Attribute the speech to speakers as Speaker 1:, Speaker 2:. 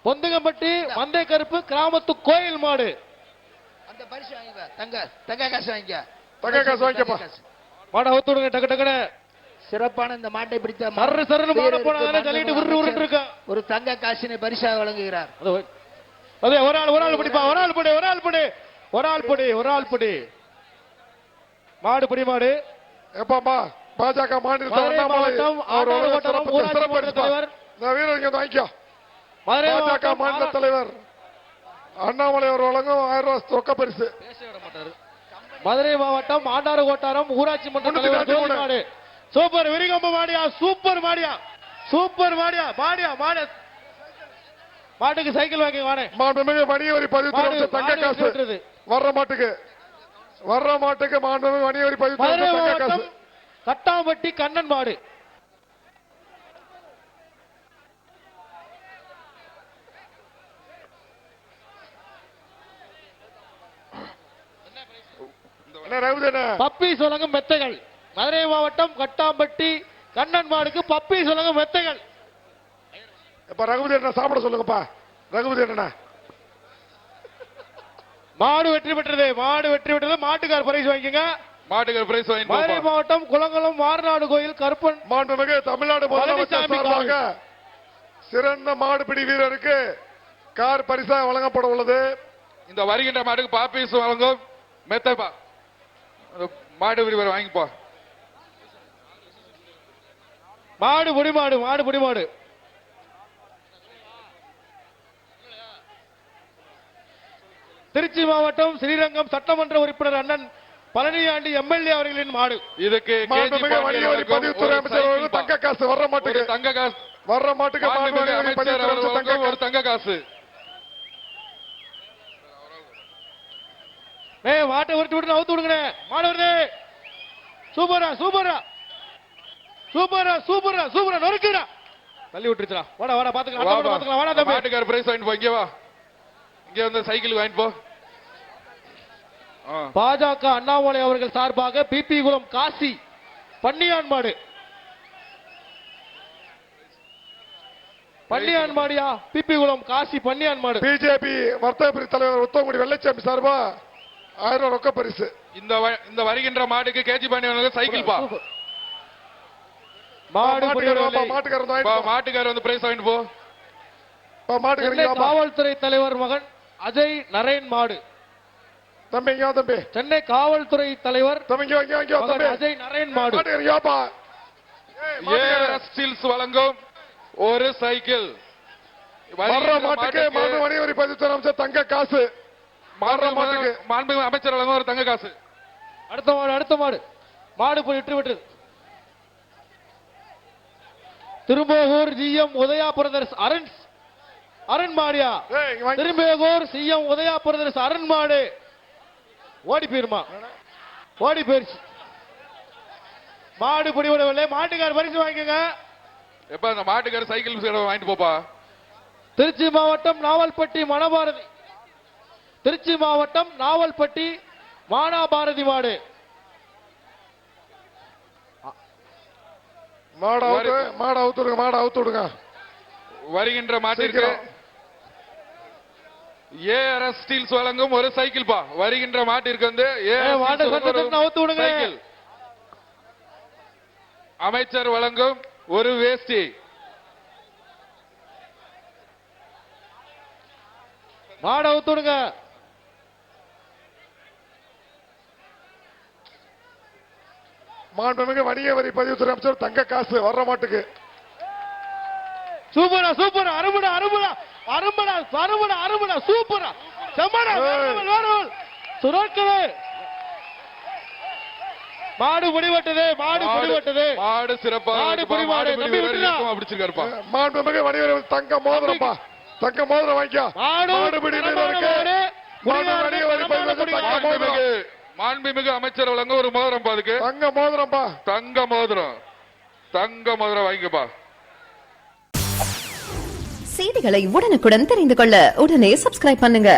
Speaker 1: பொந்துகம்பட்டி மந்தை கருப்பு கிராமத்து கோயில் மாடு.
Speaker 2: அந்த பரிசு வாங்கிக்க. தங்க காசு வாங்கிக்க.
Speaker 3: தங்க காசு வாங்கிக்கப்பா.
Speaker 1: மாட அவுத்து விடுங்க டக்கு டக்குனு.
Speaker 2: சிறப்பான இந்த மாட்டை பிடித்த
Speaker 1: மர்ரு சரன்னு மாட போனாங்க தள்ளிட்டு உரு உருன்னு இருக்கா.
Speaker 2: ஒரு தங்க காசினை பரிசாக வழங்குகிறார்.
Speaker 1: அதே ஒரு ஆள் பிடிப்பா. ஒரு ஆள் பிடி. மாடு பிடி மாடு.
Speaker 3: எப்பா பாஜக மாநில தலைவர் பாஜக மாநில தலைவர் அண்ணாமலை அவர் வழங்கும் 1000 ரூபாய் ரொக்க பரிசு.
Speaker 1: மதுரை மாவட்டம் ஆண்டாறு கோட்டாரம் ஊராட்சி மன்ற தலைவர் மாடு. சூப்பர் விரிகம்பு மாடியா. சூப்பர் மாடியா. மாட்டுக்கு சைக்கிள் வாங்கி வாடே.
Speaker 3: மாண்புமிகு வணிக வரி பதிவு தங்க காசு வர்ற மாட்டுக்கு மாண்புமிகு வணிக வரி பதிவு தங்க காசு.
Speaker 1: கட்டாம்பட்டி கண்ணன் மாடு. பப்பி சொலங்கும் மெத்தைகள். மதுரை மாவட்டம் கட்டாம்பட்டி கண்ணன் மாடுக்கு பப்பி சொலங்கும் மெத்தைகள்.
Speaker 3: ரகுபதி என்ன சாப்பிட சொல்லுங்கப்பா. ரகுபதி என்ன
Speaker 1: மாடு வெற்றி பெற்றது. மாட்டுக்கார் பிரைஸ் வாங்கிக்கங்க. மதுரை மாவட்டம் குளங்குளம் மாரநாடு கோயில் கருப்பன்
Speaker 3: மாண்புமிகு தமிழ்நாடு முதலமைச்சர் சார்பாக சிறந்த மாடுபிடி வீரருக்கு கார் பரிசா வழங்கப்பட உள்ளது.
Speaker 4: இந்த வருகின்ற மாட்டுக்கு பாப்பீஸ் வழங்கும் மெத்தைப்பா. மாடு வீரர் வாங்கிப்பா.
Speaker 1: மாடு புடி மாடு. திருச்சி மாவட்டம் ஸ்ரீரங்கம் சட்டமன்ற உறுப்பினர் அண்ணன் பழனியாண்டி எம்எல்ஏ அவர்களின் மாடு.
Speaker 4: இதுக்கு
Speaker 3: பதிவுத்துறை அமைச்சர் தங்க காசு வர்ற மாட்டுக்கு
Speaker 4: தங்க காசு
Speaker 3: ஒரு
Speaker 4: தங்க காசு.
Speaker 1: மாட்டை விட்டு அவுத்து விடுங்க. மாடு வருது. சூப்பரா நொறுக்குடா. தள்ளி விட்டுருச்சா. வாடா பாத்துக்கலாம். வாடா தம்பி.
Speaker 4: மாட்டுக்கார பிரைஸ் வாங்கிட்டு போ. இங்க வந்து சைக்கிள் வாங்கிட்டு போ.
Speaker 1: பாஜக அண்ணாமலை அவர்கள் சார்பாக பிபி குளம் காசி பன்னியான் மாடு. மாடியா. பிபி குளம் காசி பன்னியான் மாடு.
Speaker 3: பிஜேபி வர்த்தக பிரிவு தலைவர் உத்தமகுடி வெள்ளச்சாமி சார்பா 1000 ரூபாய் ரொக்க பரிசு.
Speaker 4: இந்த வருகின்ற மாடுக்கு கேஜி பண்ணி சைக்கிள் பா. மாட்டுக்காரர் வந்து பிரைஸ் வாங்கிட்டு போ.
Speaker 1: காவல்துறை தலைவர் மகன் அஜய் நரேன் மாடு.
Speaker 3: தம்பி
Speaker 1: சென்னை காவல்துறை தலைவர் அஜய் நரேன் மாடு.
Speaker 4: வழங்கும் ஒரு சைக்கிள்.
Speaker 3: மாட்டுக்கு வணிக வரி பதிவுத்துறை அமைச்சர் தங்க காசு.
Speaker 4: அமைச்சர் வழங்கும் ஒரு தங்க காசு.
Speaker 1: அடுத்த மாடு போய் விட்டு. திரும்போகூர் ஜிஎம் உதயா பிரதர்ஸ் அருண் மாடியா. திரும்போகூர் சிஎம் உதயா பிரதர்ஸ் அருண் மாடு. ஓடி போயிருச்சு. மாடு பிடிவிடவில்லை. மாட்டுக்கார் பரிசு வாங்கிக்கங்க.
Speaker 4: எப்ப அந்த மாட்டுக்கார சைக்கிள் வாங்கிட்டு போப்பா.
Speaker 1: திருச்சி மாவட்டம் நாவல்பட்டி மானாபாரதி மாடு.
Speaker 3: மாடு அவுத்து விடுங்க.
Speaker 4: வருகின்ற மாட்டிற்கு ஏஆர்எஸ் ஸ்டீல்ஸ் வழங்கும் ஒரு சைக்கிள் பா. வருகின்ற மாட்டிற்கு வந்து சைக்கிள். அமைச்சர் வழங்கும் ஒரு வேஷ்டி.
Speaker 1: மாடு அவுத்து விடுங்க.
Speaker 3: மாண்புமிகு வணிக வரி பதிவுத்துறை அமைச்சர் தங்க காசு வர்ற மாட்டுக்கு.
Speaker 1: சூப்பரா அருமடா சூப்பரா செம்மடா சுரக்கவே. மாடு முடிவட்டது.
Speaker 4: மாடு சிறப்பாக பிடிச்சிருக்காருப்பா.
Speaker 3: மாண்புமிகு வணிக வரி தங்க மோதிரம்பா. தங்க மோதிரம் வாங்கிக்கோ.
Speaker 4: மாண்புமிகு அமைச்சர் வழங்க ஒரு மோதிரம். அதுக்கு தங்க மோதிரம் வாங்கிக்கப்பா.
Speaker 5: செய்திகளை உடனுக்குடன் தெரிந்து கொள்ள உடனே சப்ஸ்கிரைப் பண்ணுங்க.